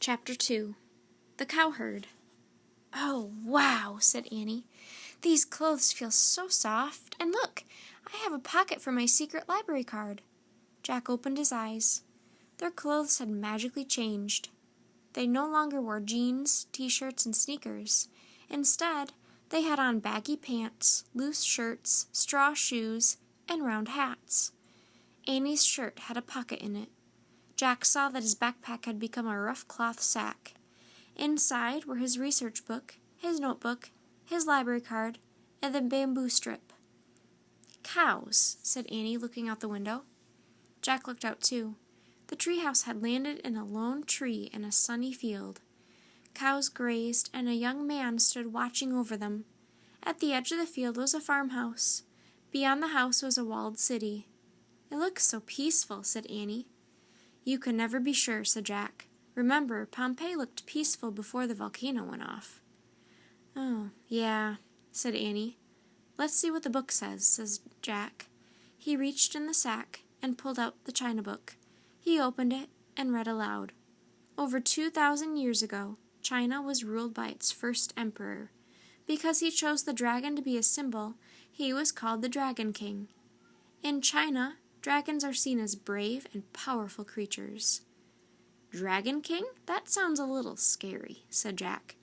Chapter 2. The Cowherd. "Oh, wow," said Annie. "These clothes feel so soft. And look, I have a pocket for my secret library card." Jack opened his eyes. Their clothes had magically changed. They no longer wore jeans, t-shirts, and sneakers. Instead, they had on baggy pants, loose shirts, straw shoes, and round hats. Annie's shirt had a pocket in it. Jack saw that his backpack had become a rough cloth sack. Inside were his research book, his notebook, his library card, and the bamboo strip. "Cows," said Annie, looking out the window. Jack looked out too. The treehouse had landed in a lone tree in a sunny field. Cows grazed, and a young man stood watching over them. At the edge of the field was a farmhouse. Beyond the house was a walled city. "It looks so peaceful," said Annie. "You can never be sure," said Jack. "Remember, Pompeii looked peaceful before the volcano went off." "Oh, yeah," said Annie. "Let's see what the book says Jack. He reached in the sack and pulled out the china book. He opened it and read aloud. "Over 2,000 years ago, China was ruled by its first emperor. Because he chose the dragon to be a symbol, he was called the Dragon King. In China, dragons are seen as brave and powerful creatures." "Dragon King? That sounds a little scary," said Jack.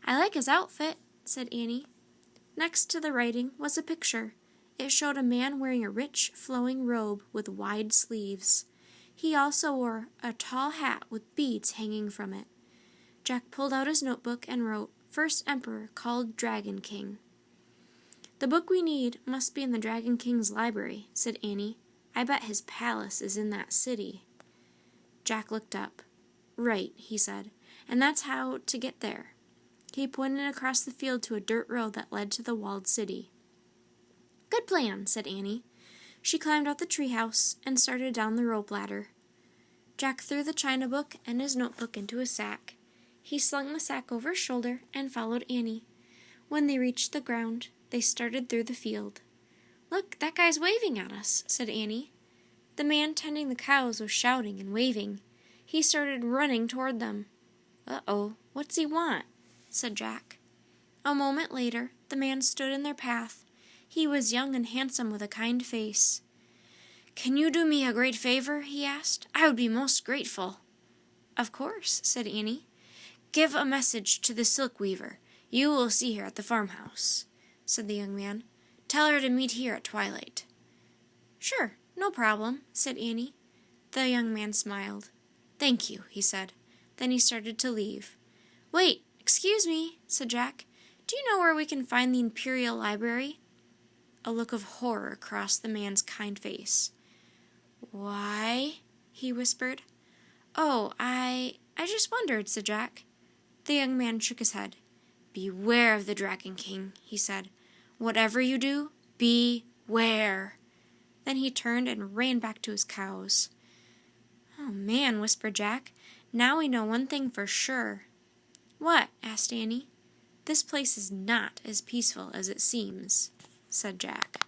"I like his outfit," said Annie. Next to the writing was a picture. It showed a man wearing a rich, flowing robe with wide sleeves. He also wore a tall hat with beads hanging from it. Jack pulled out his notebook and wrote, "First Emperor called Dragon King." "The book we need must be in the Dragon King's library," said Annie. "I bet his palace is in that city." Jack looked up. "Right," he said, "and that's how to get there." He pointed across the field to a dirt road that led to the walled city. "Good plan," said Annie. She climbed out the treehouse and started down the rope ladder. Jack threw the china book and his notebook into a sack. He slung the sack over his shoulder and followed Annie. When they reached the ground, they started through the field. "Look, that guy's waving at us," said Annie. The man tending the cows was shouting and waving. He started running toward them. "Uh-oh, what's he want?" said Jack. A moment later, the man stood in their path. He was young and handsome with a kind face. "Can you do me a great favor?" he asked. "I would be most grateful." "Of course," said Annie. "Give a message to the silk weaver. You will see her at the farmhouse," said the young man. "Tell her to meet here at twilight." "Sure, no problem," said Annie. The young man smiled. "Thank you," he said. Then he started to leave. "Wait, excuse me," said Jack. "Do you know where we can find the Imperial Library?" A look of horror crossed the man's kind face. "Why?" he whispered. "Oh, I just wondered," said Jack. The young man shook his head. "Beware of the Dragon King," he said. "Whatever you do, beware." Then he turned and ran back to his cows. "Oh, man," whispered Jack. "Now we know one thing for sure." "What?" asked Annie. "This place is not as peaceful as it seems," said Jack.